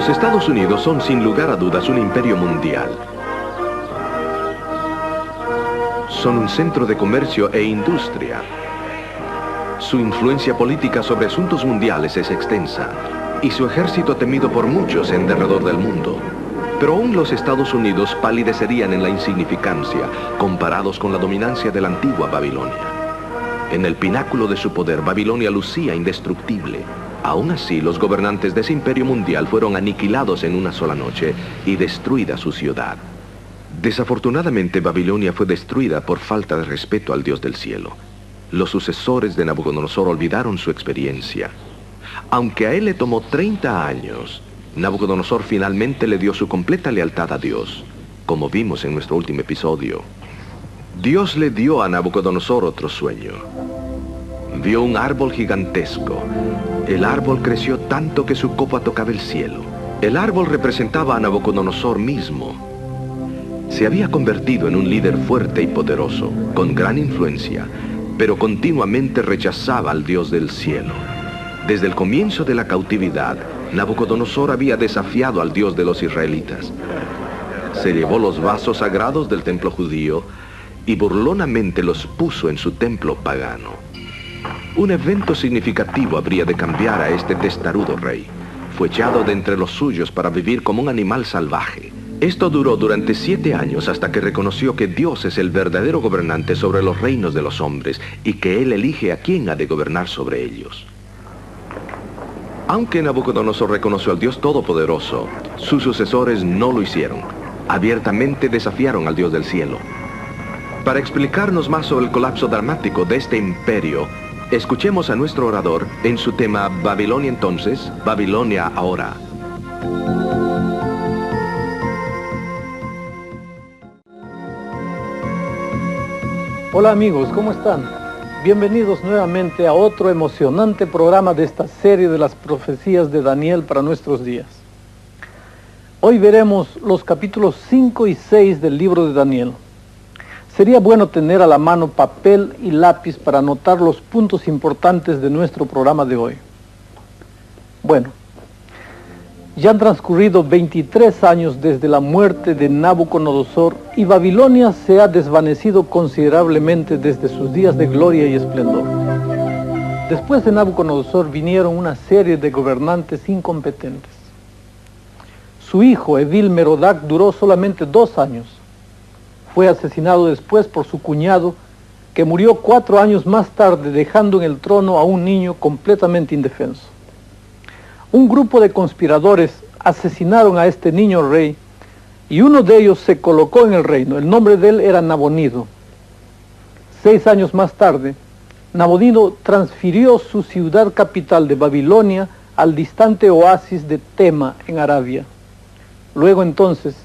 Los Estados Unidos son sin lugar a dudas un imperio mundial. Son un centro de comercio e industria. Su influencia política sobre asuntos mundiales es extensa y su ejército temido por muchos en derredor del mundo. Pero aún los Estados Unidos palidecerían en la insignificancia comparados con la dominancia de la antigua Babilonia. En el pináculo de su poder, Babilonia lucía indestructible. Aún así, los gobernantes de ese imperio mundial fueron aniquilados en una sola noche y destruida su ciudad. Desafortunadamente, Babilonia fue destruida por falta de respeto al Dios del cielo. Los sucesores de Nabucodonosor olvidaron su experiencia. Aunque a él le tomó 30 años, Nabucodonosor finalmente le dio su completa lealtad a Dios, como vimos en nuestro último episodio. Dios le dio a Nabucodonosor otro sueño. Vio un árbol gigantesco. El árbol creció tanto que su copa tocaba el cielo. El árbol representaba a Nabucodonosor mismo. Se había convertido en un líder fuerte y poderoso, con gran influencia, pero continuamente rechazaba al Dios del cielo. Desde el comienzo de la cautividad, Nabucodonosor había desafiado al Dios de los israelitas. Se llevó los vasos sagrados del templo judío y burlonamente los puso en su templo pagano. Un evento significativo habría de cambiar a este testarudo rey. Fue echado de entre los suyos para vivir como un animal salvaje. Esto duró durante 7 años hasta que reconoció que Dios es el verdadero gobernante sobre los reinos de los hombres y que Él elige a quién ha de gobernar sobre ellos. Aunque Nabucodonosor reconoció al Dios Todopoderoso, sus sucesores no lo hicieron. Abiertamente desafiaron al Dios del cielo. Para explicarnos más sobre el colapso dramático de este imperio, escuchemos a nuestro orador en su tema Babilonia entonces, Babilonia ahora. Hola amigos, ¿cómo están? Bienvenidos nuevamente a otro emocionante programa de esta serie de las profecías de Daniel para nuestros días. Hoy veremos los capítulos 5 y 6 del libro de Daniel. Sería bueno tener a la mano papel y lápiz para anotar los puntos importantes de nuestro programa de hoy. Bueno, ya han transcurrido 23 años desde la muerte de Nabucodonosor y Babilonia se ha desvanecido considerablemente desde sus días de gloria y esplendor. Después de Nabucodonosor vinieron una serie de gobernantes incompetentes. Su hijo, Evil Merodach, duró solamente 2 años. Fue asesinado después por su cuñado, que murió 4 años más tarde, dejando en el trono a un niño completamente indefenso. Un grupo de conspiradores asesinaron a este niño rey, y uno de ellos se colocó en el reino. El nombre de él era Nabonido. 6 años más tarde, Nabonido transfirió su ciudad capital de Babilonia al distante oasis de Tema, en Arabia. Luego entonces,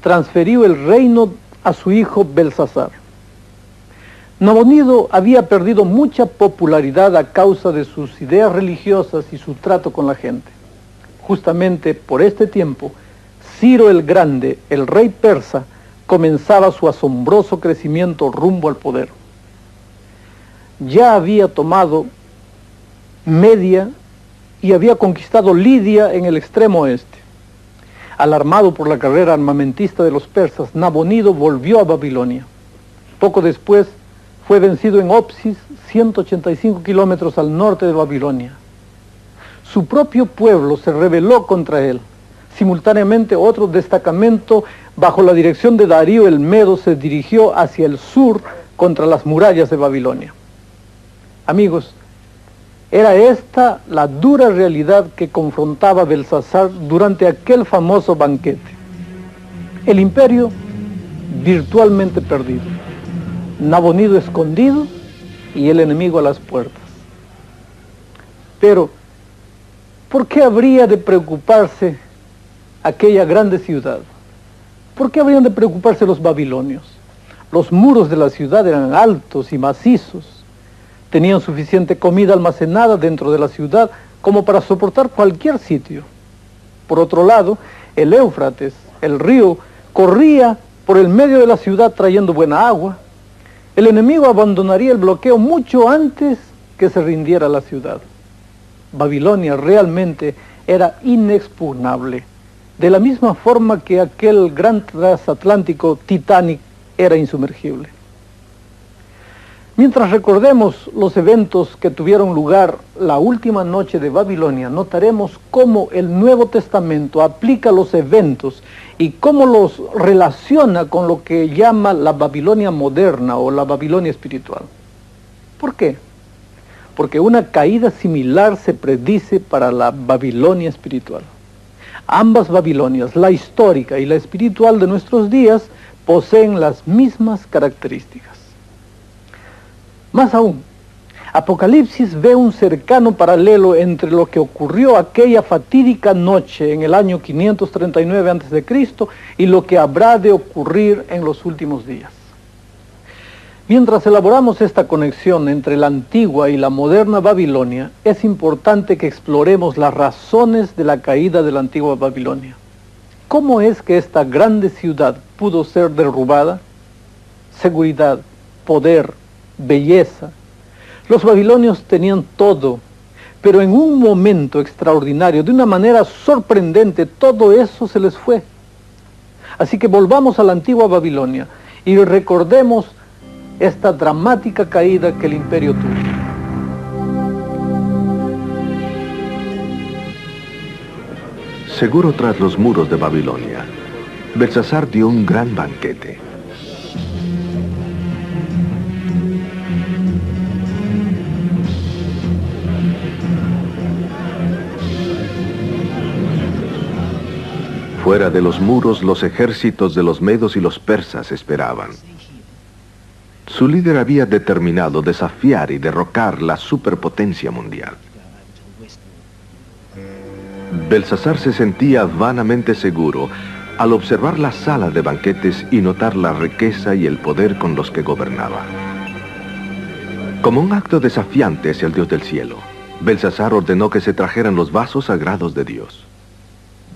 transfirió el reino a su hijo Belsasar. Nabonido había perdido mucha popularidad a causa de sus ideas religiosas y su trato con la gente. Justamente por este tiempo, Ciro el Grande, el rey persa, comenzaba su asombroso crecimiento rumbo al poder. Ya había tomado Media y había conquistado Lidia en el extremo oeste. Alarmado por la carrera armamentista de los persas, Nabonido volvió a Babilonia. Poco después fue vencido en Opsis, 185 kilómetros al norte de Babilonia. Su propio pueblo se rebeló contra él. Simultáneamente otro destacamento bajo la dirección de Darío el Medo se dirigió hacia el sur contra las murallas de Babilonia. Amigos, era esta la dura realidad que confrontaba Belsasar durante aquel famoso banquete. El imperio virtualmente perdido, Nabonido escondido y el enemigo a las puertas. Pero, ¿por qué habría de preocuparse aquella grande ciudad? ¿Por qué habrían de preocuparse los babilonios? Los muros de la ciudad eran altos y macizos. Tenían suficiente comida almacenada dentro de la ciudad como para soportar cualquier sitio. Por otro lado, el Éufrates, el río, corría por el medio de la ciudad trayendo buena agua. El enemigo abandonaría el bloqueo mucho antes que se rindiera la ciudad. Babilonia realmente era inexpugnable. de la misma forma que aquel gran transatlántico Titanic era insumergible. Mientras recordemos los eventos que tuvieron lugar la última noche de Babilonia, notaremos cómo el Nuevo Testamento aplica los eventos y cómo los relaciona con lo que llama la Babilonia moderna o la Babilonia espiritual. ¿Por qué? Porque una caída similar se predice para la Babilonia espiritual. Ambas Babilonias, la histórica y la espiritual de nuestros días, poseen las mismas características. Más aún, Apocalipsis ve un cercano paralelo entre lo que ocurrió aquella fatídica noche en el año 539 a.C. y lo que habrá de ocurrir en los últimos días. Mientras elaboramos esta conexión entre la antigua y la moderna Babilonia, es importante que exploremos las razones de la caída de la antigua Babilonia. ¿Cómo es que esta grande ciudad pudo ser derrubada? Seguridad, poder, belleza. Los babilonios tenían todo, pero en un momento extraordinario, de una manera sorprendente, todo eso se les fue. Así que volvamos a la antigua Babilonia y recordemos esta dramática caída que el imperio tuvo. Seguro tras los muros de Babilonia, Belsasar dio un gran banquete. Fuera de los muros, los ejércitos de los medos y los persas esperaban. Su líder había determinado desafiar y derrocar la superpotencia mundial. Belsasar se sentía vanamente seguro al observar la sala de banquetes y notar la riqueza y el poder con los que gobernaba. Como un acto desafiante hacia el Dios del cielo, Belsasar ordenó que se trajeran los vasos sagrados de Dios.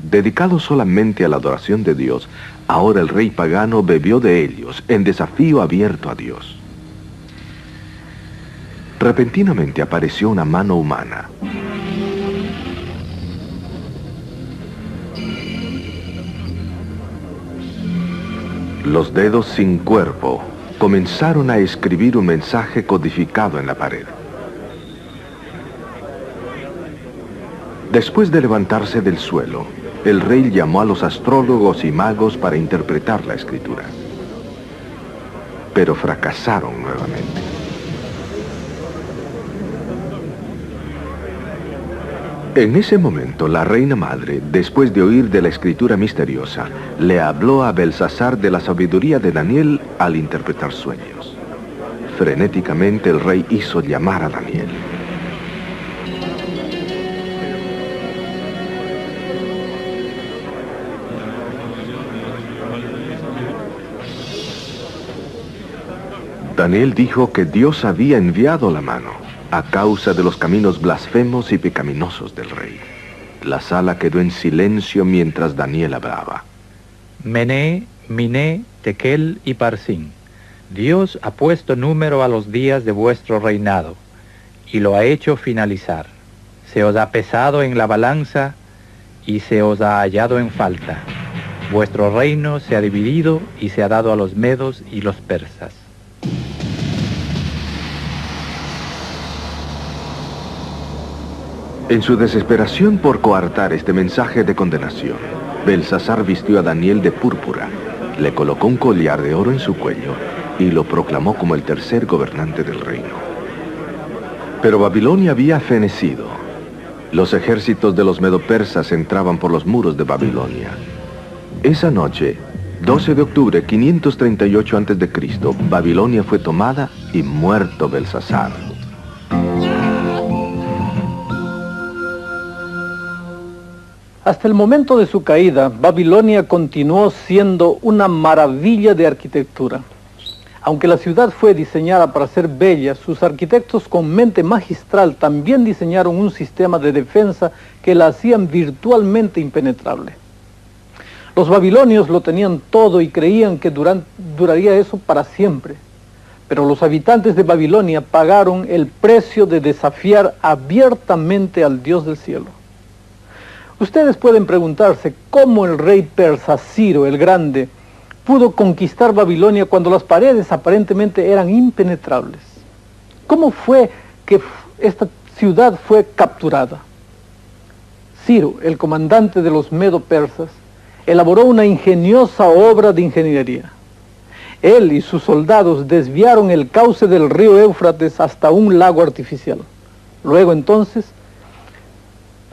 Dedicados solamente a la adoración de Dios, ahora el rey pagano bebió de ellos en desafío abierto a Dios. Repentinamente apareció una mano humana. Los dedos sin cuerpo comenzaron a escribir un mensaje codificado en la pared. Después de levantarse del suelo, el rey llamó a los astrólogos y magos para interpretar la escritura. Pero fracasaron nuevamente. En ese momento, la reina madre, después de oír de la escritura misteriosa, le habló a Belsasar de la sabiduría de Daniel al interpretar sueños. Frenéticamente, el rey hizo llamar a Daniel. Daniel dijo que Dios había enviado la mano a causa de los caminos blasfemos y pecaminosos del rey. La sala quedó en silencio mientras Daniel hablaba. Mené, Miné, Tekel y Parsín, Dios ha puesto número a los días de vuestro reinado y lo ha hecho finalizar. Se os ha pesado en la balanza y se os ha hallado en falta. Vuestro reino se ha dividido y se ha dado a los medos y los persas. En su desesperación por coartar este mensaje de condenación, Belsasar vistió a Daniel de púrpura, le colocó un collar de oro en su cuello y lo proclamó como el tercer gobernante del reino. Pero Babilonia había fenecido. Los ejércitos de los medo-persas entraban por los muros de Babilonia. Esa noche, 12 de octubre, 538 a.C., Babilonia fue tomada y muerto Belsasar. Hasta el momento de su caída, Babilonia continuó siendo una maravilla de arquitectura. Aunque la ciudad fue diseñada para ser bella, sus arquitectos con mente magistral también diseñaron un sistema de defensa que la hacían virtualmente impenetrable. Los babilonios lo tenían todo y creían que duraría eso para siempre. Pero los habitantes de Babilonia pagaron el precio de desafiar abiertamente al Dios del cielo. Ustedes pueden preguntarse cómo el rey persa Ciro el Grande pudo conquistar Babilonia cuando las paredes aparentemente eran impenetrables. ¿Cómo fue que esta ciudad fue capturada? Ciro, el comandante de los medo-persas, elaboró una ingeniosa obra de ingeniería. Él y sus soldados desviaron el cauce del río Éufrates hasta un lago artificial. Luego entonces,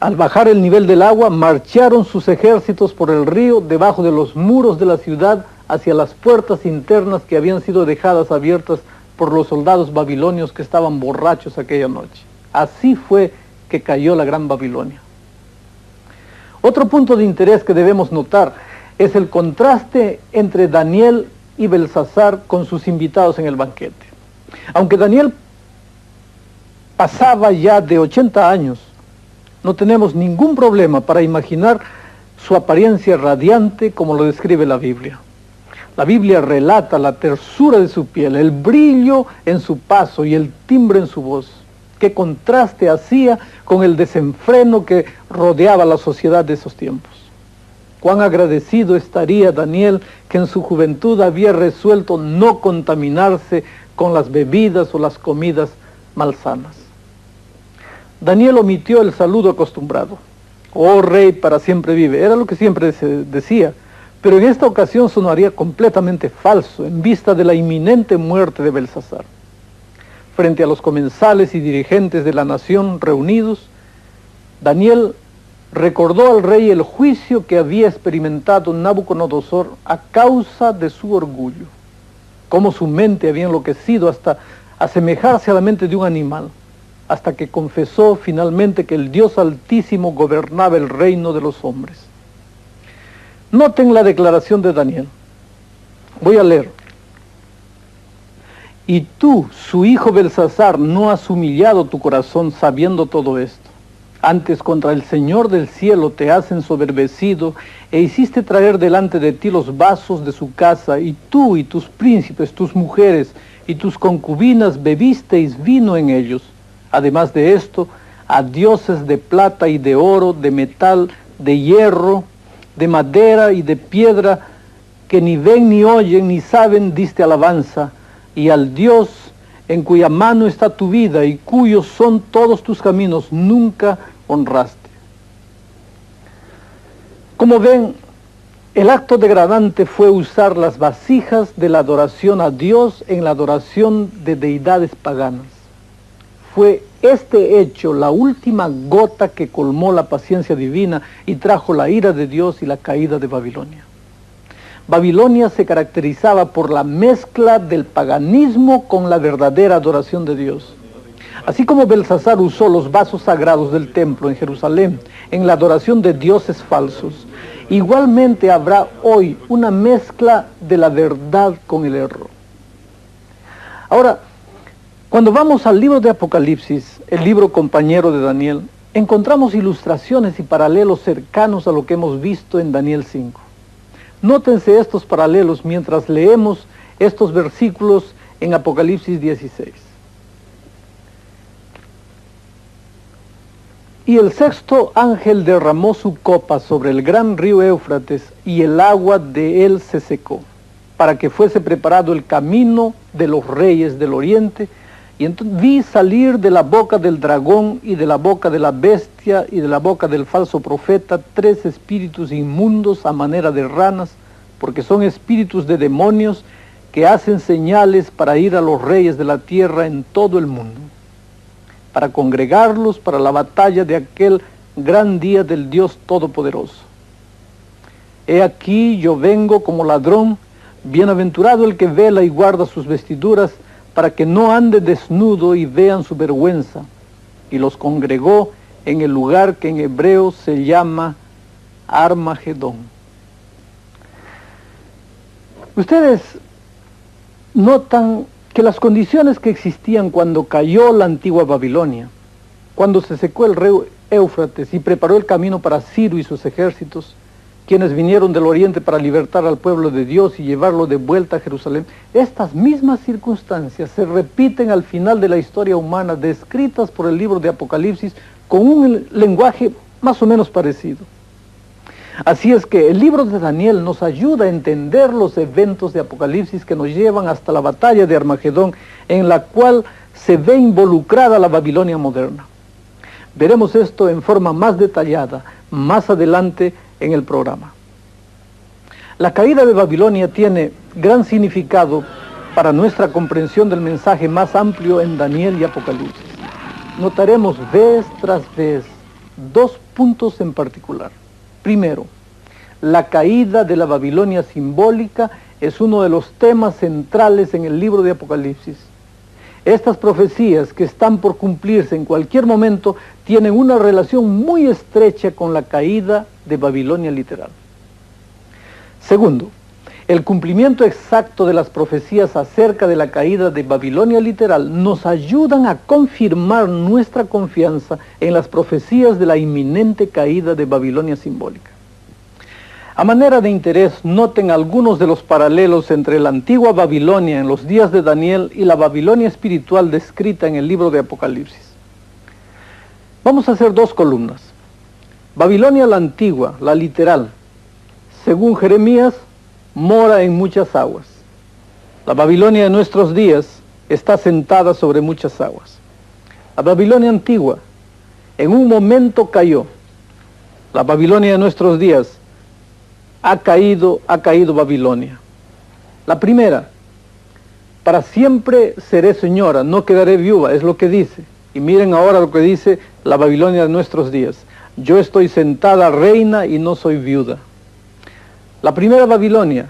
al bajar el nivel del agua, marcharon sus ejércitos por el río debajo de los muros de la ciudad hacia las puertas internas que habían sido dejadas abiertas por los soldados babilonios que estaban borrachos aquella noche. Así fue que cayó la Gran Babilonia. Otro punto de interés que debemos notar es el contraste entre Daniel y Belsasar con sus invitados en el banquete. Aunque Daniel pasaba ya de 80 años, no tenemos ningún problema para imaginar su apariencia radiante como lo describe la Biblia. La Biblia relata la tersura de su piel, el brillo en su paso y el timbre en su voz. Qué contraste hacía con el desenfreno que rodeaba la sociedad de esos tiempos. Cuán agradecido estaría Daniel que en su juventud había resuelto no contaminarse con las bebidas o las comidas malsanas. Daniel omitió el saludo acostumbrado. Oh rey, para siempre vive. Era lo que siempre se decía, pero en esta ocasión sonaría completamente falso en vista de la inminente muerte de Belsasar. Frente a los comensales y dirigentes de la nación reunidos, Daniel recordó al rey el juicio que había experimentado Nabucodonosor a causa de su orgullo, cómo su mente había enloquecido hasta asemejarse a la mente de un animal, hasta que confesó finalmente que el Dios Altísimo gobernaba el reino de los hombres. Noten la declaración de Daniel. Voy a leer. Y tú, su hijo Belsasar, no has humillado tu corazón sabiendo todo esto. Antes contra el Señor del cielo te has ensoberbecido e hiciste traer delante de ti los vasos de su casa, y tú y tus príncipes, tus mujeres y tus concubinas bebisteis vino en ellos. Además de esto, a dioses de plata y de oro, de metal, de hierro, de madera y de piedra, que ni ven ni oyen ni saben, diste alabanza, y al Dios en cuya mano está tu vida y cuyos son todos tus caminos, nunca honraste. Como ven, el acto degradante fue usar las vasijas de la adoración a Dios en la adoración de deidades paganas. Fue este hecho la última gota que colmó la paciencia divina y trajo la ira de Dios y la caída de Babilonia. Babilonia se caracterizaba por la mezcla del paganismo con la verdadera adoración de Dios. Así como Belsasar usó los vasos sagrados del templo en Jerusalén en la adoración de dioses falsos, igualmente habrá hoy una mezcla de la verdad con el error. Ahora, cuando vamos al libro de Apocalipsis, el libro compañero de Daniel, encontramos ilustraciones y paralelos cercanos a lo que hemos visto en Daniel 5. Nótense estos paralelos mientras leemos estos versículos en Apocalipsis 16. Y el sexto ángel derramó su copa sobre el gran río Éufrates, y el agua de él se secó, para que fuese preparado el camino de los reyes del oriente. Y entonces vi salir de la boca del dragón y de la boca de la bestia y de la boca del falso profeta 3 espíritus inmundos a manera de ranas, porque son espíritus de demonios que hacen señales para ir a los reyes de la tierra en todo el mundo, para congregarlos para la batalla de aquel gran día del Dios Todopoderoso. He aquí yo vengo como ladrón, bienaventurado el que vela y guarda sus vestiduras, para que no ande desnudo y vean su vergüenza. Y los congregó en el lugar que en hebreo se llama Armagedón. Ustedes notan que las condiciones que existían cuando cayó la antigua Babilonia, cuando se secó el río Éufrates y preparó el camino para Ciro y sus ejércitos, quienes vinieron del oriente para libertar al pueblo de Dios y llevarlo de vuelta a Jerusalén, estas mismas circunstancias se repiten al final de la historia humana, descritas por el libro de Apocalipsis con un lenguaje más o menos parecido. Así es que el libro de Daniel nos ayuda a entender los eventos de Apocalipsis que nos llevan hasta la batalla de Armagedón, en la cual se ve involucrada la Babilonia moderna. Veremos esto en forma más detallada más adelante en el programa. La caída de Babilonia tiene gran significado para nuestra comprensión del mensaje más amplio en Daniel y Apocalipsis. Notaremos vez tras vez dos puntos en particular. Primero, la caída de la Babilonia simbólica es uno de los temas centrales en el libro de Apocalipsis. Estas profecías que están por cumplirse en cualquier momento tienen una relación muy estrecha con la caída de Babilonia literal. Segundo, el cumplimiento exacto de las profecías acerca de la caída de Babilonia literal nos ayudan a confirmar nuestra confianza en las profecías de la inminente caída de Babilonia simbólica. A manera de interés, noten algunos de los paralelos entre la antigua Babilonia en los días de Daniel y la Babilonia espiritual descrita en el libro de Apocalipsis. Vamos a hacer dos columnas. Babilonia la antigua, la literal, según Jeremías, mora en muchas aguas. La Babilonia de nuestros días está sentada sobre muchas aguas. La Babilonia antigua en un momento cayó. La Babilonia de nuestros días ha caído Babilonia. La primera, para siempre seré señora, no quedaré viuda, es lo que dice. Y miren ahora lo que dice la Babilonia de nuestros días. Yo estoy sentada reina y no soy viuda. La primera Babilonia,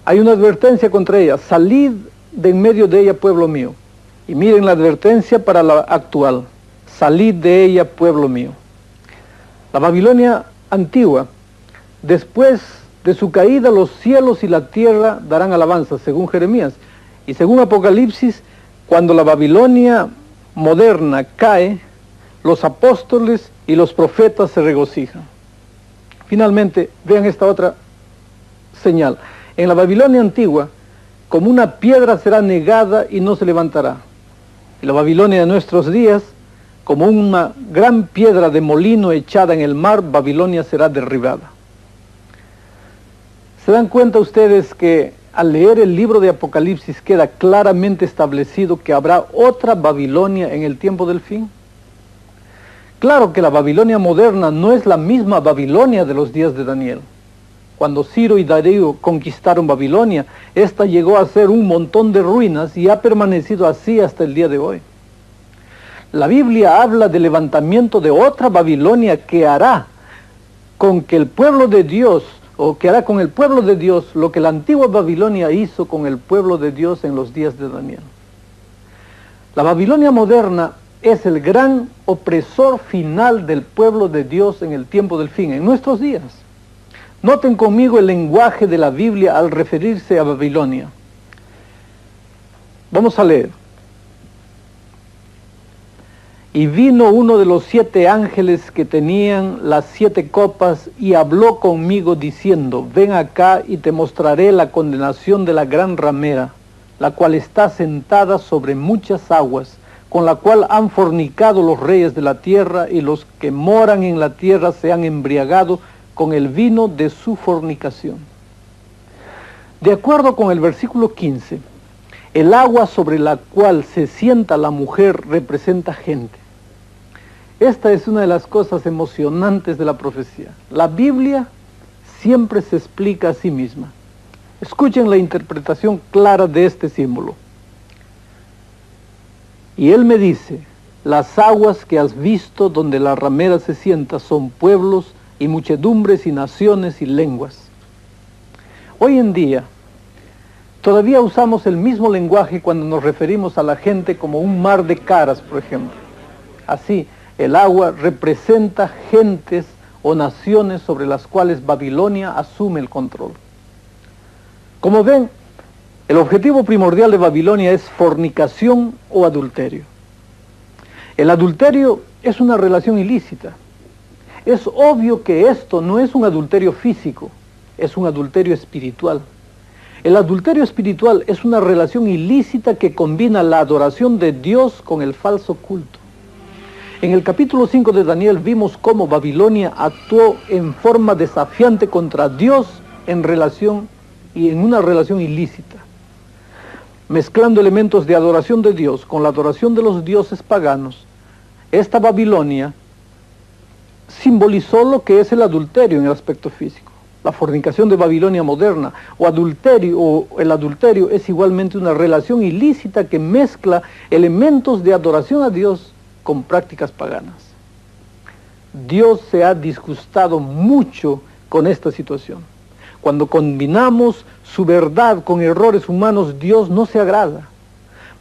hay una advertencia contra ella: salid de en medio de ella, pueblo mío. Y miren la advertencia para la actual: salid de ella, pueblo mío. La Babilonia antigua, después de su caída, los cielos y la tierra darán alabanza, según Jeremías. Y según Apocalipsis, cuando la Babilonia moderna cae, los apóstoles y los profetas se regocijan. Finalmente, vean esta otra señal. En la Babilonia antigua, como una piedra será negada y no se levantará. En la Babilonia de nuestros días, como una gran piedra de molino echada en el mar, Babilonia será derribada. ¿Se dan cuenta ustedes que al leer el libro de Apocalipsis queda claramente establecido que habrá otra Babilonia en el tiempo del fin? Claro que la Babilonia moderna no es la misma Babilonia de los días de Daniel. Cuando Ciro y Darío conquistaron Babilonia, esta llegó a ser un montón de ruinas y ha permanecido así hasta el día de hoy. La Biblia habla del levantamiento de otra Babilonia que hará con que el pueblo de Dios, o que hará con el pueblo de Dios lo que la antigua Babilonia hizo con el pueblo de Dios en los días de Daniel. La Babilonia moderna es el gran opresor final del pueblo de Dios en el tiempo del fin, en nuestros días. Noten conmigo el lenguaje de la Biblia al referirse a Babilonia. Vamos a leer. Y vino uno de los 7 ángeles que tenían las 7 copas y habló conmigo diciendo: ven acá y te mostraré la condenación de la gran ramera, la cual está sentada sobre muchas aguas, con la cual han fornicado los reyes de la tierra, y los que moran en la tierra se han embriagado con el vino de su fornicación. De acuerdo con el versículo 15, el agua sobre la cual se sienta la mujer representa gente. Esta es una de las cosas emocionantes de la profecía. La Biblia siempre se explica a sí misma. Escuchen la interpretación clara de este símbolo. Y él me dice: las aguas que has visto donde la ramera se sienta son pueblos y muchedumbres y naciones y lenguas. Hoy en día, todavía usamos el mismo lenguaje cuando nos referimos a la gente como un mar de caras, por ejemplo. Así, el agua representa gentes o naciones sobre las cuales Babilonia asume el control. Como ven, el objetivo primordial de Babilonia es fornicación o adulterio. El adulterio es una relación ilícita. Es obvio que esto no es un adulterio físico, es un adulterio espiritual. El adulterio espiritual es una relación ilícita que combina la adoración de Dios con el falso culto. En el capítulo 5 de Daniel vimos cómo Babilonia actuó en forma desafiante contra Dios en una relación ilícita, mezclando elementos de adoración de Dios con la adoración de los dioses paganos. Esta Babilonia simbolizó lo que es el adulterio en el aspecto físico. La fornicación de Babilonia moderna o el adulterio es igualmente una relación ilícita que mezcla elementos de adoración a Dios con prácticas paganas. Dios se ha disgustado mucho con esta situación. Cuando combinamos su verdad con errores humanos, Dios no se agrada.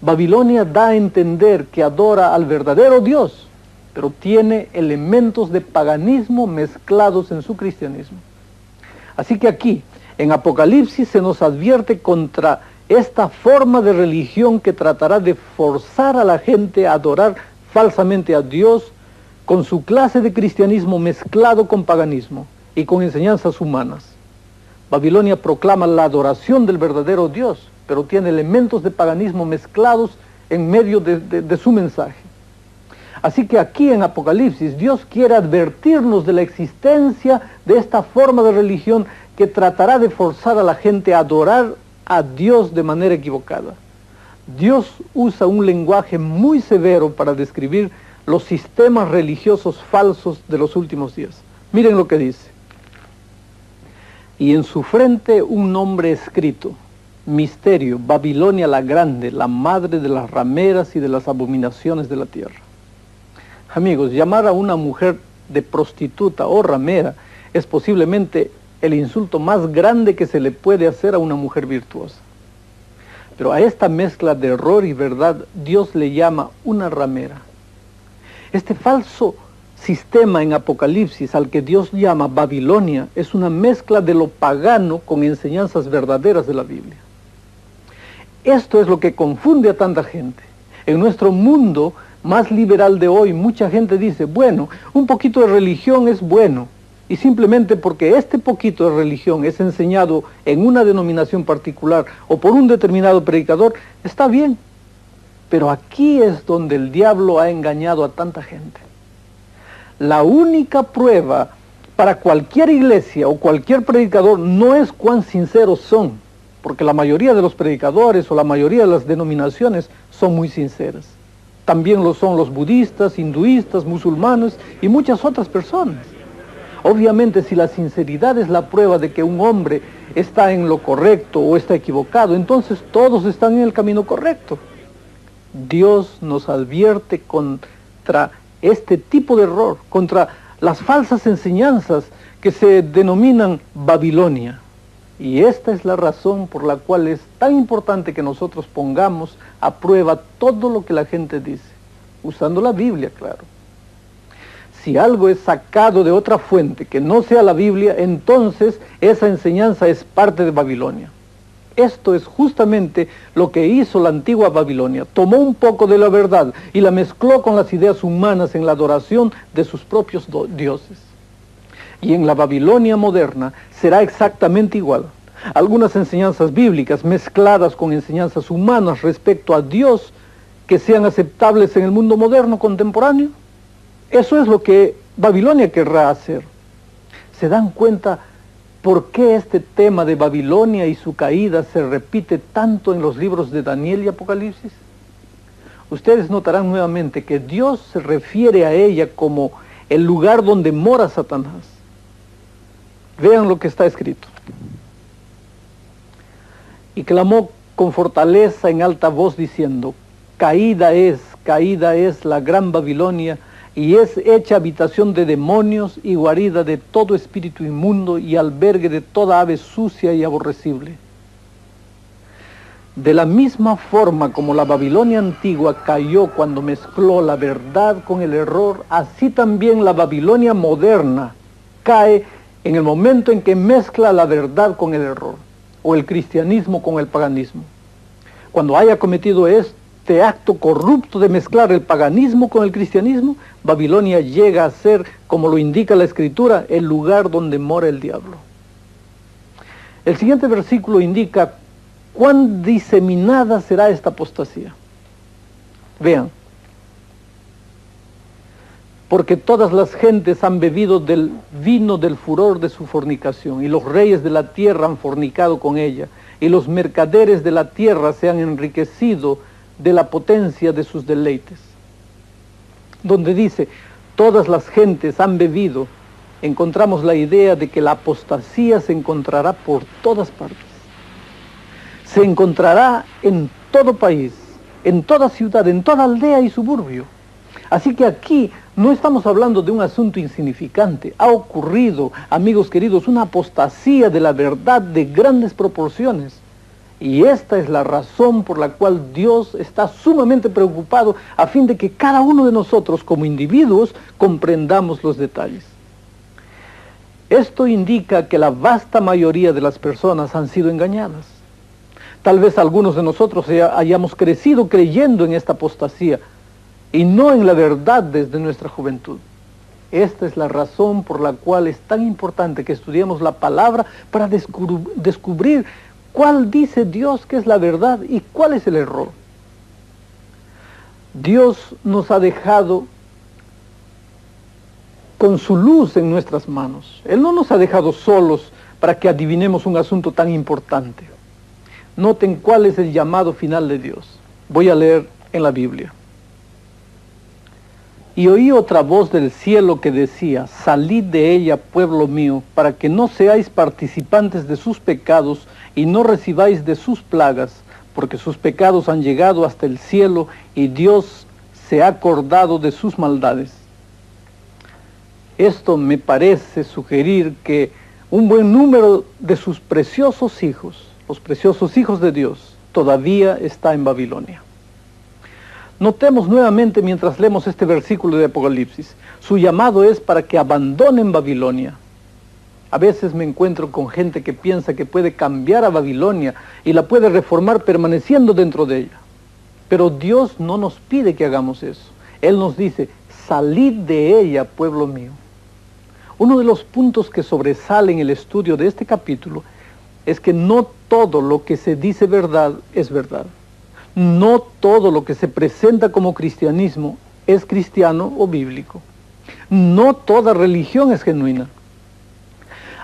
Babilonia da a entender que adora al verdadero Dios, pero tiene elementos de paganismo mezclados en su cristianismo. Así que aquí, en Apocalipsis, se nos advierte contra esta forma de religión que tratará de forzar a la gente a adorar falsamente a Dios con su clase de cristianismo mezclado con paganismo y con enseñanzas humanas. Babilonia proclama la adoración del verdadero Dios, pero tiene elementos de paganismo mezclados en medio de su mensaje. Así que aquí en Apocalipsis Dios quiere advertirnos de la existencia de esta forma de religión que tratará de forzar a la gente a adorar a Dios de manera equivocada. Dios usa un lenguaje muy severo para describir los sistemas religiosos falsos de los últimos días. Miren lo que dice. Y en su frente un nombre escrito, Misterio, Babilonia la Grande, la madre de las rameras y de las abominaciones de la tierra. Amigos, llamar a una mujer de prostituta o ramera es posiblemente el insulto más grande que se le puede hacer a una mujer virtuosa. Pero a esta mezcla de error y verdad, Dios le llama una ramera. Este falso sistema en Apocalipsis al que Dios llama Babilonia es una mezcla de lo pagano con enseñanzas verdaderas de la Biblia. Esto es lo que confunde a tanta gente. En nuestro mundo más liberal de hoy, mucha gente dice, bueno, un poquito de religión es bueno, y simplemente porque este poquito de religión es enseñado en una denominación particular o por un determinado predicador, está bien. Pero aquí es donde el diablo ha engañado a tanta gente. La única prueba para cualquier iglesia o cualquier predicador no es cuán sinceros son, porque la mayoría de los predicadores o la mayoría de las denominaciones son muy sinceras. También lo son los budistas, hinduistas, musulmanes y muchas otras personas. Obviamente, si la sinceridad es la prueba de que un hombre está en lo correcto o está equivocado, entonces todos están en el camino correcto. Dios nos advierte contra este tipo de error, contra las falsas enseñanzas que se denominan Babilonia. Y esta es la razón por la cual es tan importante que nosotros pongamos a prueba todo lo que la gente dice, usando la Biblia, claro. Si algo es sacado de otra fuente que no sea la Biblia, entonces esa enseñanza es parte de Babilonia. Esto es justamente lo que hizo la antigua Babilonia. Tomó un poco de la verdad y la mezcló con las ideas humanas en la adoración de sus propios dioses. Y en la Babilonia moderna será exactamente igual. Algunas enseñanzas bíblicas mezcladas con enseñanzas humanas respecto a Dios que sean aceptables en el mundo moderno contemporáneo. Eso es lo que Babilonia querrá hacer. ¿Se dan cuenta por qué este tema de Babilonia y su caída se repite tanto en los libros de Daniel y Apocalipsis? Ustedes notarán nuevamente que Dios se refiere a ella como el lugar donde mora Satanás. Vean lo que está escrito. Y clamó con fortaleza en alta voz diciendo, caída es la gran Babilonia, y es hecha habitación de demonios y guarida de todo espíritu inmundo y albergue de toda ave sucia y aborrecible. De la misma forma como la Babilonia antigua cayó cuando mezcló la verdad con el error, así también la Babilonia moderna cae en el momento en que mezcla la verdad con el error, o el cristianismo con el paganismo. Cuando haya cometido este acto corrupto de mezclar el paganismo con el cristianismo, Babilonia llega a ser, como lo indica la Escritura, el lugar donde mora el diablo. El siguiente versículo indica cuán diseminada será esta apostasía. Vean. porque todas las gentes han bebido del vino del furor de su fornicación, y los reyes de la tierra han fornicado con ella, y los mercaderes de la tierra se han enriquecido de la potencia de sus deleites. Donde dice, todas las gentes han bebido, encontramos la idea de que la apostasía se encontrará por todas partes. Se encontrará en todo país, en toda ciudad, en toda aldea y suburbio. Así que aquí no estamos hablando de un asunto insignificante. Ha ocurrido, amigos queridos, una apostasía de la verdad de grandes proporciones. Y esta es la razón por la cual Dios está sumamente preocupado a fin de que cada uno de nosotros como individuos comprendamos los detalles. Esto indica que la vasta mayoría de las personas han sido engañadas. Tal vez algunos de nosotros hayamos crecido creyendo en esta apostasía y no en la verdad desde nuestra juventud. Esta es la razón por la cual es tan importante que estudiemos la palabra para descubrir cuál dice Dios que es la verdad y cuál es el error. Dios nos ha dejado con su luz en nuestras manos. Él no nos ha dejado solos para que adivinemos un asunto tan importante. Noten cuál es el llamado final de Dios. Voy a leer en la Biblia. Y oí otra voz del cielo que decía, salid de ella, pueblo mío, para que no seáis participantes de sus pecados y no recibáis de sus plagas, porque sus pecados han llegado hasta el cielo y Dios se ha acordado de sus maldades. Esto me parece sugerir que un buen número de sus preciosos hijos, los preciosos hijos de Dios, todavía está en Babilonia. Notemos nuevamente mientras leemos este versículo de Apocalipsis, su llamado es para que abandonen Babilonia. A veces me encuentro con gente que piensa que puede cambiar a Babilonia y la puede reformar permaneciendo dentro de ella. Pero Dios no nos pide que hagamos eso. Él nos dice, salid de ella, pueblo mío. Uno de los puntos que sobresale en el estudio de este capítulo es que no todo lo que se dice verdad es verdad. No todo lo que se presenta como cristianismo es cristiano o bíblico. No toda religión es genuina.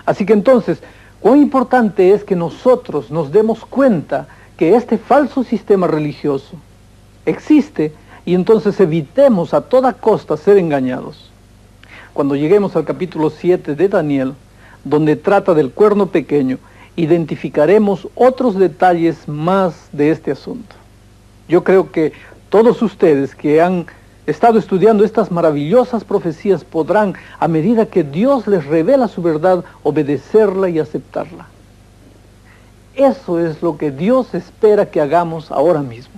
Así que entonces, cuán importante es que nosotros nos demos cuenta que este falso sistema religioso existe y entonces evitemos a toda costa ser engañados. Cuando lleguemos al capítulo 7 de Daniel, donde trata del cuerno pequeño, identificaremos otros detalles más de este asunto. Yo creo que todos ustedes que han estado estudiando estas maravillosas profecías podrán, a medida que Dios les revela su verdad, obedecerla y aceptarla. Eso es lo que Dios espera que hagamos ahora mismo.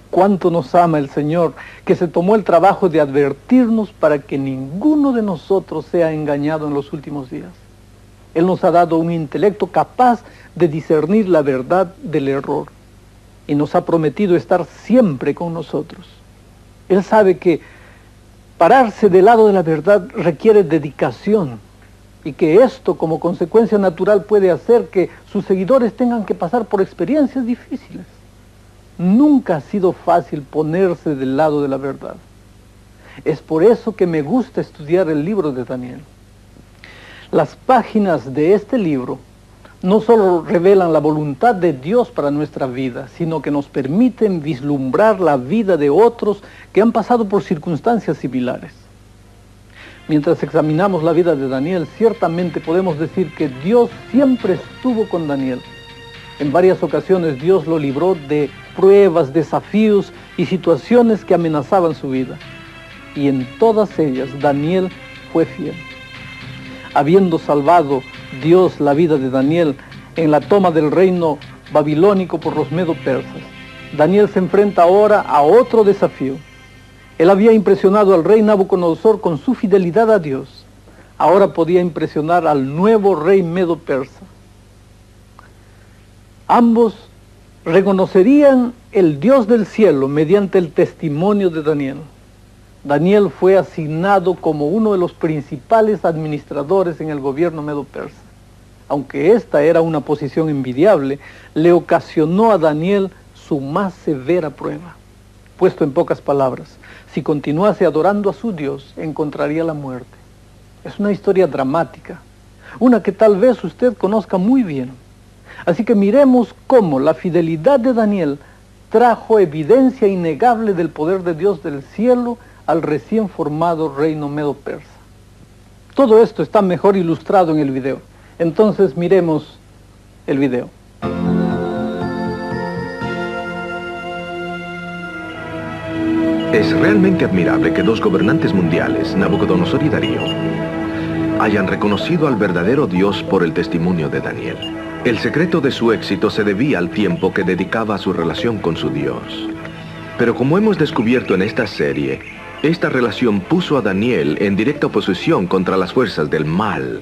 Cuánto nos ama el Señor, que se tomó el trabajo de advertirnos para que ninguno de nosotros sea engañado en los últimos días. Él nos ha dado un intelecto capaz de discernir la verdad del error y nos ha prometido estar siempre con nosotros. Él sabe que pararse del lado de la verdad requiere dedicación y que esto como consecuencia natural puede hacer que sus seguidores tengan que pasar por experiencias difíciles. Nunca ha sido fácil ponerse del lado de la verdad. Es por eso que me gusta estudiar el libro de Daniel. Las páginas de este libro no solo revelan la voluntad de Dios para nuestra vida, sino que nos permiten vislumbrar la vida de otros que han pasado por circunstancias similares. Mientras examinamos la vida de Daniel, ciertamente podemos decir que Dios siempre estuvo con Daniel. En varias ocasiones Dios lo libró de pruebas, desafíos y situaciones que amenazaban su vida. Y en todas ellas Daniel fue fiel. Habiendo salvado Dios la vida de Daniel en la toma del reino babilónico por los medo-persas, Daniel se enfrenta ahora a otro desafío. Él había impresionado al rey Nabucodonosor con su fidelidad a Dios. Ahora podía impresionar al nuevo rey medo-persa. Ambos reconocerían el Dios del cielo mediante el testimonio de Daniel. Daniel fue asignado como uno de los principales administradores en el gobierno medo-persa. Aunque esta era una posición envidiable, le ocasionó a Daniel su más severa prueba. Puesto en pocas palabras, si continuase adorando a su Dios, encontraría la muerte. Es una historia dramática, una que tal vez usted conozca muy bien. Así que miremos cómo la fidelidad de Daniel trajo evidencia innegable del poder de Dios del cielo al recién formado reino medo-persa. Todo esto está mejor ilustrado en el video. Entonces miremos el video. Es realmente admirable que dos gobernantes mundiales, Nabucodonosor y Darío, hayan reconocido al verdadero Dios por el testimonio de Daniel. El secreto de su éxito se debía al tiempo que dedicaba a su relación con su Dios. Pero como hemos descubierto en esta serie, esta relación puso a Daniel en directa oposición contra las fuerzas del mal.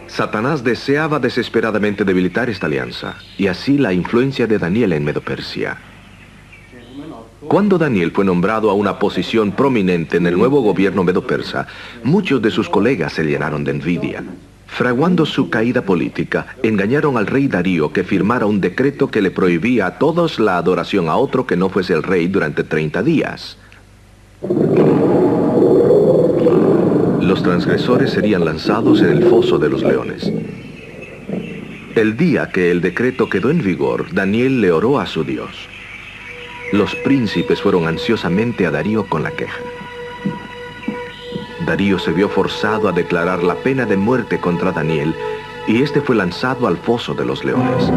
Satanás deseaba desesperadamente debilitar esta alianza, y así la influencia de Daniel en Medo-Persia. Cuando Daniel fue nombrado a una posición prominente en el nuevo gobierno medo-persa, muchos de sus colegas se llenaron de envidia. Fraguando su caída política, engañaron al rey Darío que firmara un decreto que le prohibía a todos la adoración a otro que no fuese el rey durante 30 días. Los transgresores serían lanzados en el foso de los leones. El día que el decreto quedó en vigor, Daniel le oró a su Dios. Los príncipes fueron ansiosamente a Darío con la queja. Darío se vio forzado a declarar la pena de muerte contra Daniel, y este fue lanzado al foso de los leones.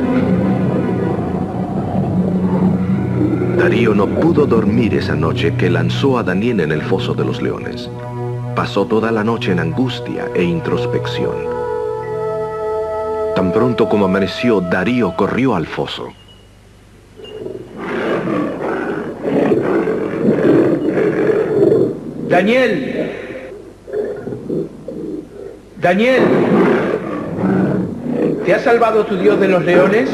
Darío no pudo dormir esa noche que lanzó a Daniel en el foso de los leones. Pasó toda la noche en angustia e introspección. Tan pronto como amaneció, Darío corrió al foso. Daniel, Daniel, ¿te ha salvado tu Dios de los leones?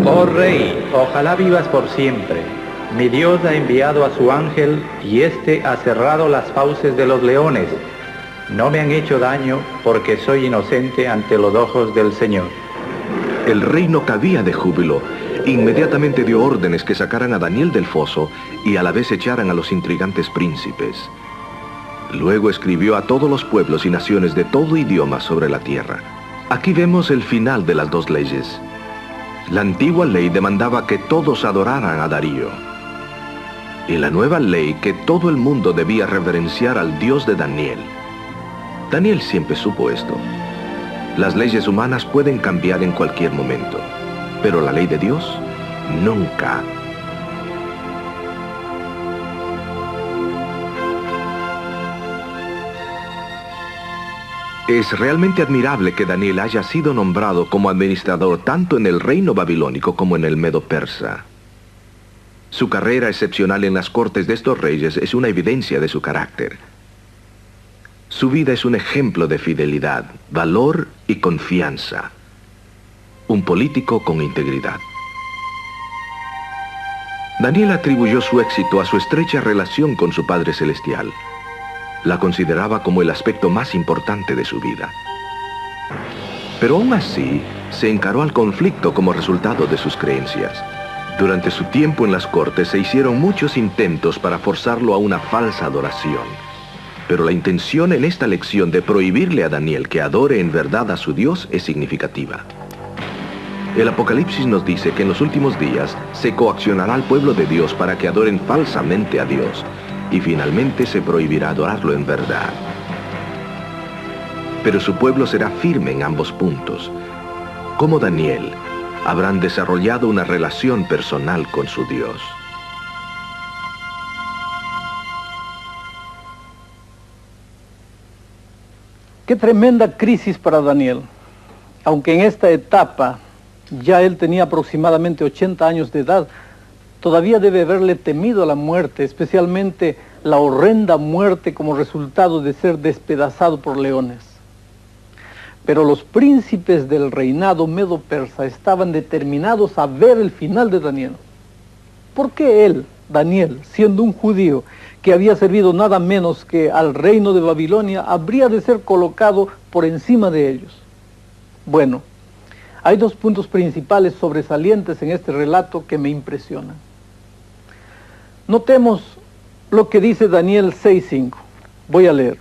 Oh rey, ojalá vivas por siempre. Mi Dios ha enviado a su ángel y éste ha cerrado las fauces de los leones. No me han hecho daño porque soy inocente ante los ojos del Señor. El rey no cabía de júbilo. Inmediatamente dio órdenes que sacaran a Daniel del foso y a la vez echaran a los intrigantes príncipes. Luego escribió a todos los pueblos y naciones de todo idioma sobre la tierra. Aquí vemos el final de las dos leyes. La antigua ley demandaba que todos adoraran a Darío. Y la nueva ley que todo el mundo debía reverenciar al Dios de Daniel. Daniel siempre supo esto. Las leyes humanas pueden cambiar en cualquier momento, pero la ley de Dios, nunca. Es realmente admirable que Daniel haya sido nombrado como administrador tanto en el reino babilónico como en el medo-persa. Su carrera excepcional en las cortes de estos reyes es una evidencia de su carácter. Su vida es un ejemplo de fidelidad, valor y confianza. Un político con integridad. Daniel atribuyó su éxito a su estrecha relación con su Padre Celestial. La consideraba como el aspecto más importante de su vida. Pero aún así, se encaró al conflicto como resultado de sus creencias. Durante su tiempo en las cortes se hicieron muchos intentos para forzarlo a una falsa adoración. Pero la intención en esta lección de prohibirle a Daniel que adore en verdad a su Dios es significativa. El Apocalipsis nos dice que en los últimos días se coaccionará al pueblo de Dios para que adoren falsamente a Dios, y finalmente se prohibirá adorarlo en verdad. Pero su pueblo será firme en ambos puntos. Como Daniel, habrán desarrollado una relación personal con su Dios. Qué tremenda crisis para Daniel. Aunque en esta etapa ya él tenía aproximadamente 80 años de edad, todavía debe haberle temido la muerte, especialmente la horrenda muerte como resultado de ser despedazado por leones. Pero los príncipes del reinado medo-persa estaban determinados a ver el final de Daniel. ¿Por qué él, Daniel, siendo un judío que había servido nada menos que al reino de Babilonia, habría de ser colocado por encima de ellos? Bueno, hay dos puntos principales sobresalientes en este relato que me impresionan. Notemos lo que dice Daniel 6:5. Voy a leer.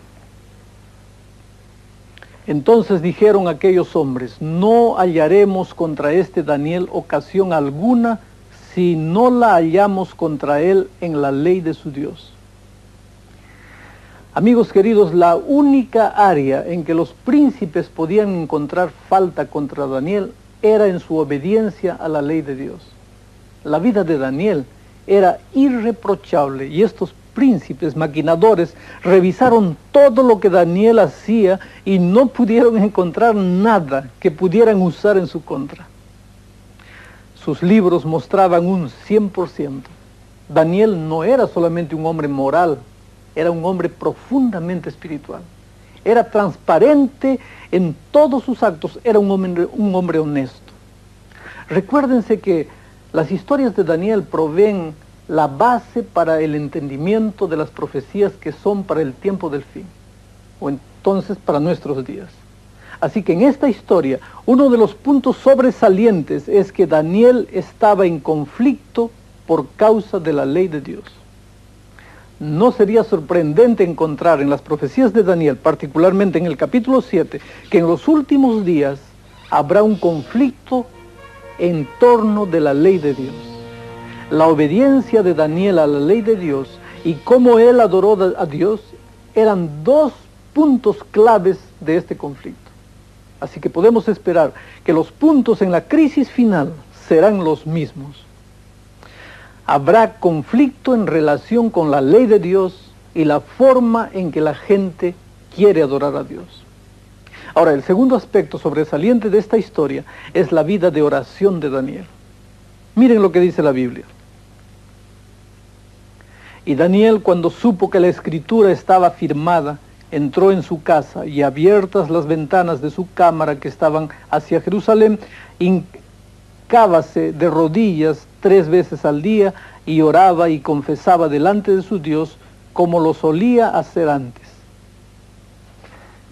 Entonces dijeron aquellos hombres: no hallaremos contra este Daniel ocasión alguna si no la hallamos contra él en la ley de su Dios. Amigos queridos, la única área en que los príncipes podían encontrar falta contra Daniel era en su obediencia a la ley de Dios. La vida de Daniel era irreprochable y estos príncipes maquinadores revisaron todo lo que Daniel hacía y no pudieron encontrar nada que pudieran usar en su contra. Sus libros mostraban un 100%. Daniel no era solamente un hombre moral, era un hombre profundamente espiritual. Era transparente en todos sus actos, era un hombre honesto. Recuérdense que las historias de Daniel proveen la base para el entendimiento de las profecías que son para el tiempo del fin, o entonces para nuestros días. Así que en esta historia, uno de los puntos sobresalientes es que Daniel estaba en conflicto por causa de la ley de Dios. No sería sorprendente encontrar en las profecías de Daniel, particularmente en el capítulo 7, que en los últimos días habrá un conflicto en torno de la ley de Dios. La obediencia de Daniel a la ley de Dios y cómo él adoró a Dios eran dos puntos claves de este conflicto. Así que podemos esperar que los puntos en la crisis final serán los mismos. Habrá conflicto en relación con la ley de Dios y la forma en que la gente quiere adorar a Dios. Ahora, el segundo aspecto sobresaliente de esta historia es la vida de oración de Daniel. Miren lo que dice la Biblia. Y Daniel, cuando supo que la escritura estaba firmada, entró en su casa y abiertas las ventanas de su cámara que estaban hacia Jerusalén, hincábase de rodillas 3 veces al día y oraba y confesaba delante de su Dios como lo solía hacer antes.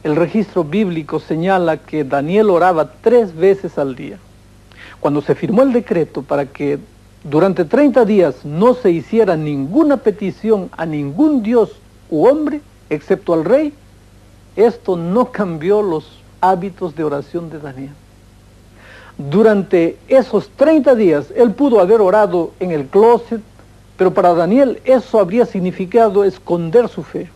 El registro bíblico señala que Daniel oraba 3 veces al día. Cuando se firmó el decreto para que durante 30 días no se hiciera ninguna petición a ningún dios u hombre, excepto al rey, esto no cambió los hábitos de oración de Daniel. Durante esos 30 días, él pudo haber orado en el closet, pero para Daniel eso habría significado esconder su fe.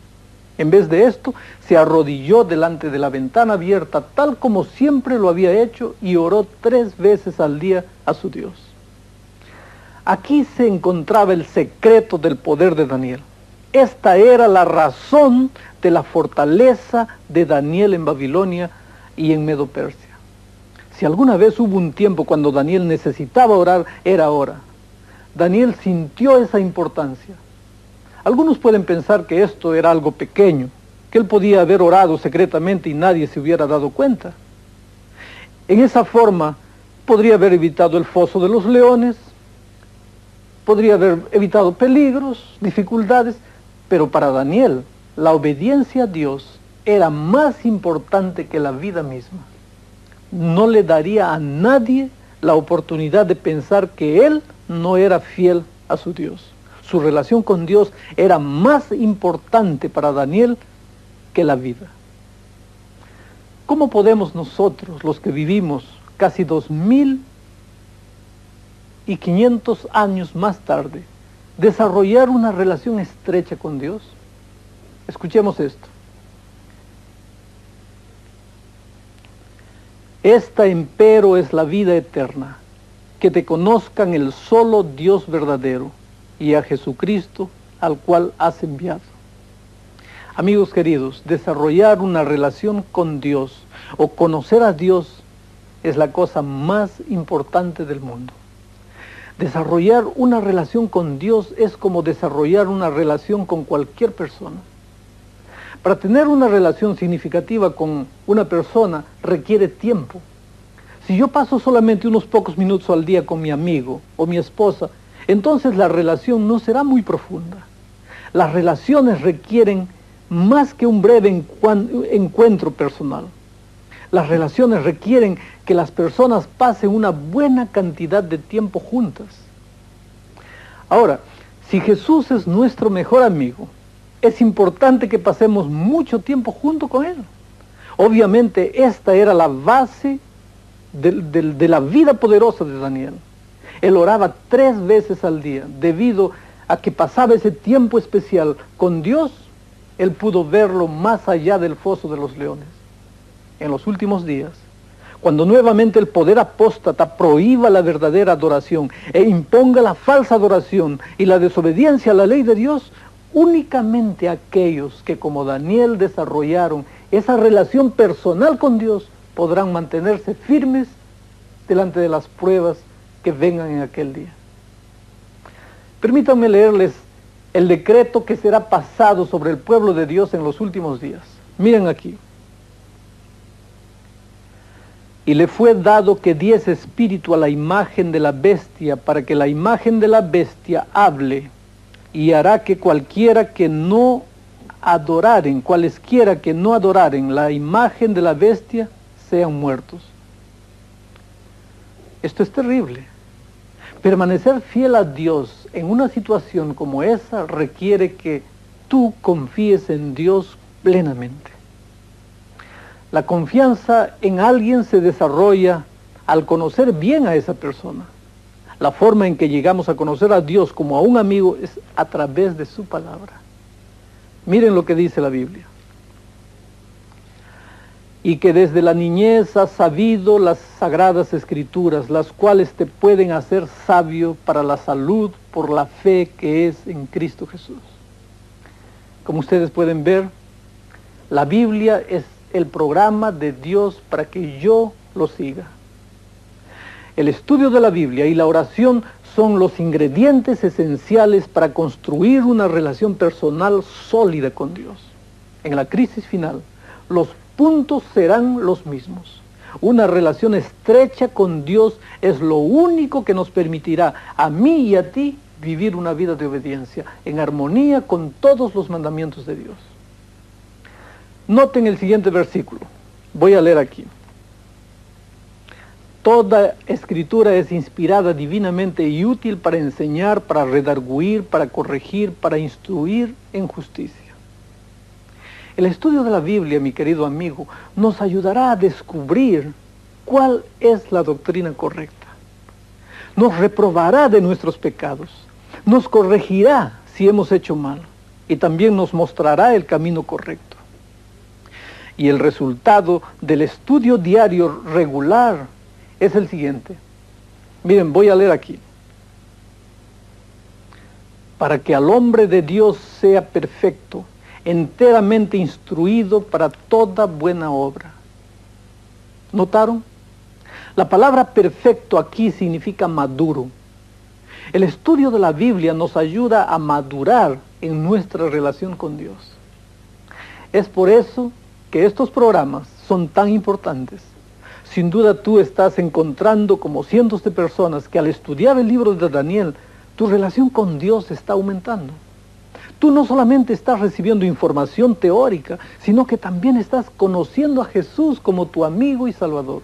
En vez de esto, se arrodilló delante de la ventana abierta, tal como siempre lo había hecho, y oró 3 veces al día a su Dios. Aquí se encontraba el secreto del poder de Daniel. Esta era la razón de la fortaleza de Daniel en Babilonia y en Medo-Persia. Si alguna vez hubo un tiempo cuando Daniel necesitaba orar, era ahora. Daniel sintió esa importancia. Algunos pueden pensar que esto era algo pequeño, que él podía haber orado secretamente y nadie se hubiera dado cuenta. En esa forma, podría haber evitado el foso de los leones, podría haber evitado peligros, dificultades, pero para Daniel, la obediencia a Dios era más importante que la vida misma. No le daría a nadie la oportunidad de pensar que él no era fiel a su Dios. Su relación con Dios era más importante para Daniel que la vida. ¿Cómo podemos nosotros, los que vivimos casi 2500 años más tarde, desarrollar una relación estrecha con Dios? Escuchemos esto. Esta, empero, es la vida eterna, que te conozcan el solo Dios verdadero y a Jesucristo, al cual has enviado. Amigos queridos, desarrollar una relación con Dios o conocer a Dios es la cosa más importante del mundo. Desarrollar una relación con Dios es como desarrollar una relación con cualquier persona. Para tener una relación significativa con una persona requiere tiempo. Si yo paso solamente unos pocos minutos al día con mi amigo o mi esposa, entonces la relación no será muy profunda. Las relaciones requieren más que un breve encuentro personal. Las relaciones requieren que las personas pasen una buena cantidad de tiempo juntas. Ahora, Si Jesús es nuestro mejor amigo, es importante que pasemos mucho tiempo junto con Él. Obviamente esta era la base de la vida poderosa de Daniel. Él oraba 3 veces al día. Debido a que pasaba ese tiempo especial con Dios, él pudo verlo más allá del foso de los leones. En los últimos días, cuando nuevamente el poder apóstata prohíba la verdadera adoración e imponga la falsa adoración y la desobediencia a la ley de Dios, únicamente aquellos que como Daniel desarrollaron esa relación personal con Dios podrán mantenerse firmes delante de las pruebas que vengan en aquel día. Permítanme leerles el decreto que será pasado sobre el pueblo de Dios en los últimos días. Miren aquí. Y le fue dado que diese espíritu a la imagen de la bestia, para que la imagen de la bestia hable, y hará que cualesquiera que no adoraren la imagen de la bestia, sean muertos. Esto es terrible. Permanecer fiel a Dios en una situación como esa requiere que tú confíes en Dios plenamente. La confianza en alguien se desarrolla al conocer bien a esa persona. La forma en que llegamos a conocer a Dios como a un amigo es a través de su palabra. Miren lo que dice la Biblia. Y que desde la niñez has sabido las sagradas escrituras, las cuales te pueden hacer sabio para la salud por la fe que es en Cristo Jesús. Como ustedes pueden ver, la Biblia es el programa de Dios para que yo lo siga. El estudio de la Biblia y la oración son los ingredientes esenciales para construir una relación personal sólida con Dios. En la crisis final, los puntos serán los mismos. Una relación estrecha con Dios es lo único que nos permitirá a mí y a ti vivir una vida de obediencia, en armonía con todos los mandamientos de Dios. Noten el siguiente versículo. Voy a leer aquí. Toda escritura es inspirada divinamente y útil para enseñar, para redarguir, para corregir, para instruir en justicia. El estudio de la Biblia, mi querido amigo, nos ayudará a descubrir cuál es la doctrina correcta. Nos reprobará de nuestros pecados, nos corregirá si hemos hecho mal y también nos mostrará el camino correcto. Y el resultado del estudio diario regular es el siguiente. Miren, voy a leer aquí. Para que al hombre de Dios sea perfecto, enteramente instruido para toda buena obra. ¿Notaron? La palabra perfecto aquí significa maduro. El estudio de la Biblia nos ayuda a madurar en nuestra relación con Dios. Es por eso que estos programas son tan importantes. Sin duda tú estás encontrando, como cientos de personas, que al estudiar el libro de Daniel, tu relación con Dios está aumentando. Tú no solamente estás recibiendo información teórica, sino que también estás conociendo a Jesús como tu amigo y Salvador.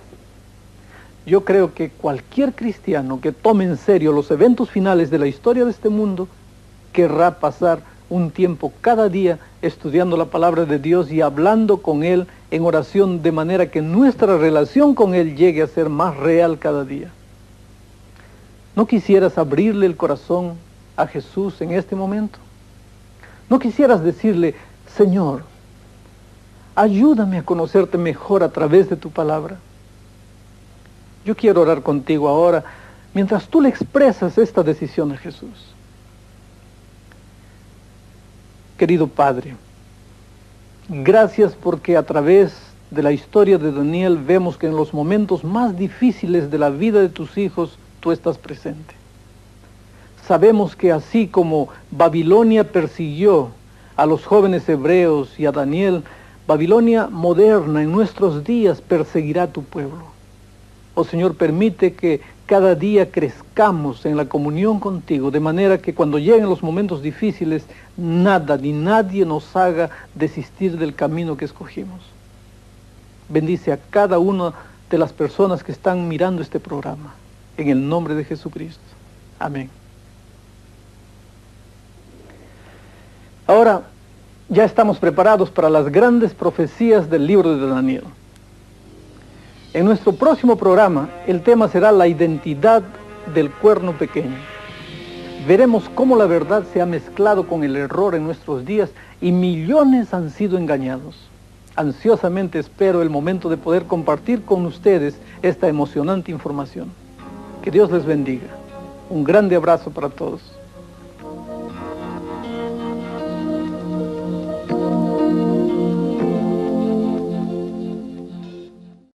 Yo creo que cualquier cristiano que tome en serio los eventos finales de la historia de este mundo, querrá pasar un tiempo cada día estudiando la palabra de Dios y hablando con Él en oración, de manera que nuestra relación con Él llegue a ser más real cada día. ¿No quisieras abrirle el corazón a Jesús en este momento? ¿No quisieras decirle, Señor, ayúdame a conocerte mejor a través de tu palabra? Yo quiero orar contigo ahora, mientras tú le expresas esta decisión a Jesús. Querido Padre, gracias porque a través de la historia de Daniel vemos que en los momentos más difíciles de la vida de tus hijos, tú estás presente. Sabemos que así como Babilonia persiguió a los jóvenes hebreos y a Daniel, Babilonia moderna en nuestros días perseguirá a tu pueblo. Oh Señor, permite que cada día crezcamos en la comunión contigo, de manera que cuando lleguen los momentos difíciles, nada ni nadie nos haga desistir del camino que escogimos. Bendice a cada una de las personas que están mirando este programa, en el nombre de Jesucristo. Amén. Ahora, ya estamos preparados para las grandes profecías del libro de Daniel. En nuestro próximo programa, el tema será la identidad del cuerno pequeño. Veremos cómo la verdad se ha mezclado con el error en nuestros días y millones han sido engañados. Ansiosamente espero el momento de poder compartir con ustedes esta emocionante información. Que Dios les bendiga. Un grande abrazo para todos.